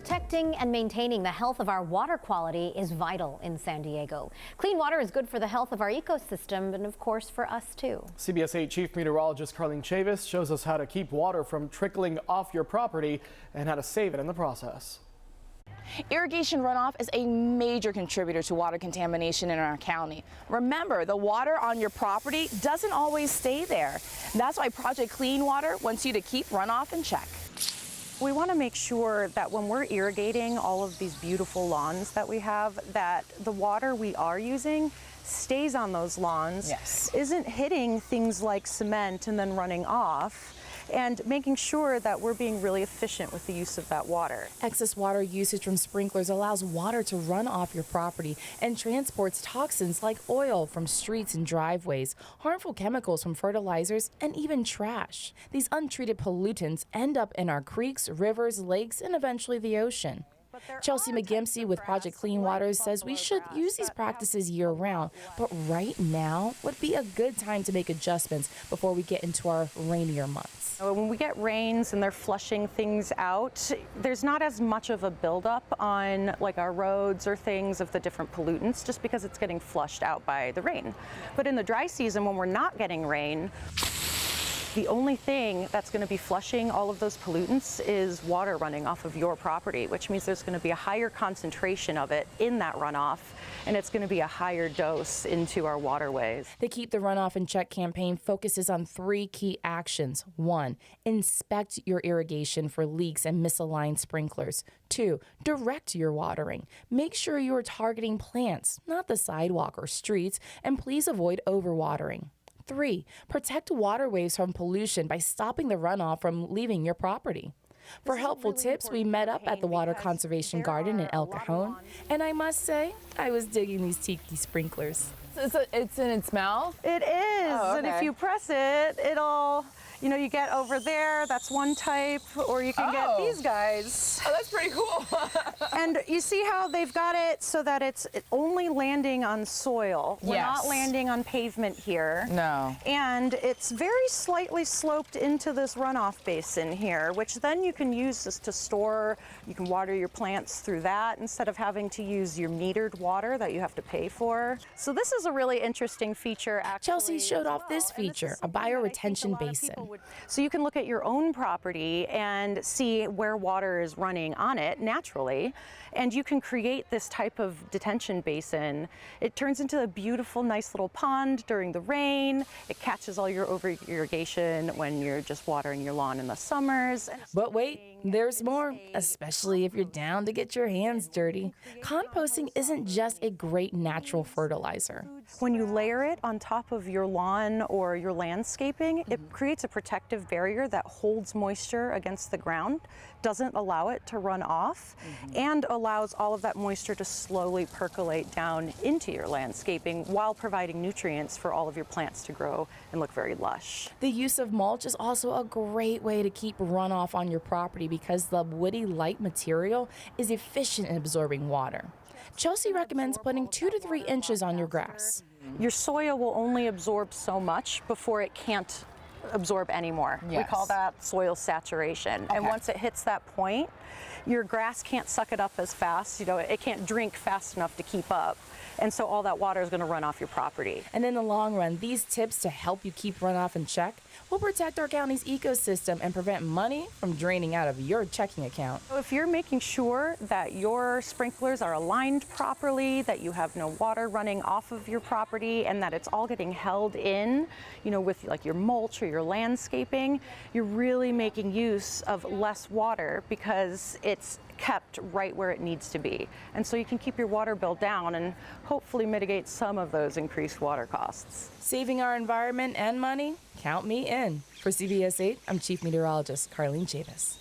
Protecting and maintaining the health of our water quality is vital in San Diego. Clean water is good for the health of our ecosystem and, of course, for us too. CBS 8 Chief Meteorologist Carlene Chavis shows us how to keep water from trickling off your property and how to save it in the process. Irrigation runoff is a major contributor to water contamination in our county. Remember, the water on your property doesn't always stay there. That's why Project Clean Water wants you to keep runoff in check. We want to make sure that when we're irrigating all of these beautiful lawns that we have, that the water we are using stays on those lawns, Yes. Isn't hitting things like cement and then running off, and making sure that we're being really efficient with the use of that water. Excess water usage from sprinklers allows water to run off your property and transports toxins like oil from streets and driveways, harmful chemicals from fertilizers, and even trash. These untreated pollutants end up in our creeks, rivers, lakes, and eventually the ocean. Chelsea McGimsey with Project Clean Water says we should use these practices year-round, but right now would be a good time to make adjustments before we get into our rainier months. When we get rains and they're flushing things out, there's not as much of a buildup on like our roads or things of the different pollutants just because it's getting flushed out by the rain. But in the dry season, when we're not getting rain, the only thing that's going to be flushing all of those pollutants is water running off of your property, which means there's going to be a higher concentration of it in that runoff, and it's going to be a higher dose into our waterways. The Keep the Runoff in Check campaign focuses on 3 key actions. 1, inspect your irrigation for leaks and misaligned sprinklers. 2, direct your watering. Make sure you are targeting plants, not the sidewalk or streets, and please avoid overwatering. 3, protect waterways from pollution by stopping the runoff from leaving your property. For helpful tips, we met up at the Water Conservation Garden in El Cajon, and I must say, I was digging these tiki sprinklers. So it's in its mouth? It is, Oh, okay. And if you press it, it'll, you get over there, that's one type, or you can get these guys. Oh, that's pretty cool. And you see how they've got it so that it's only landing on soil. We're not landing on pavement here. No. And it's very slightly sloped into this runoff basin here, which then you can use this to store. You can water your plants through that instead of having to use your metered water that you have to pay for. So this is a really interesting feature, actually. Chelsea showed off this feature, a bioretention basin. So you can look at your own property and see where water is running on it naturally, and you can create this type of detention basin. It turns into a beautiful, nice little pond during the rain. It catches all your over-irrigation when you're just watering your lawn in the summers. But wait, there's more, especially if you're down to get your hands dirty. Composting isn't just a great natural fertilizer. When you layer it on top of your lawn or your landscaping, it creates a protective barrier that holds moisture against the ground, doesn't allow it to run off, and allows all of that moisture to slowly percolate down into your landscaping while providing nutrients for all of your plants to grow and look very lush. The use of mulch is also a great way to keep runoff on your property because the woody light material is efficient in absorbing water. Chelsea recommends putting 2 to 3 inches on your grass. Your soil will only absorb so much before it can't absorb anymore. We call that soil saturation. And once it hits that point, your grass can't suck it up as fast. It can't drink fast enough to keep up. And so all that water is going to run off your property. And in the long run, these tips to help you keep runoff in check will protect our county's ecosystem and prevent money from draining out of your checking account. So if you're making sure that your sprinklers are aligned properly, that you have no water running off of your property, and that it's all getting held in, with like your mulch or your landscaping, you're really making use of less water because it's kept right where it needs to be. And so you can keep your water bill down and hopefully mitigate some of those increased water costs. Saving our environment and money? Count me in. For CBS 8, I'm Chief Meteorologist Carlene Chavis.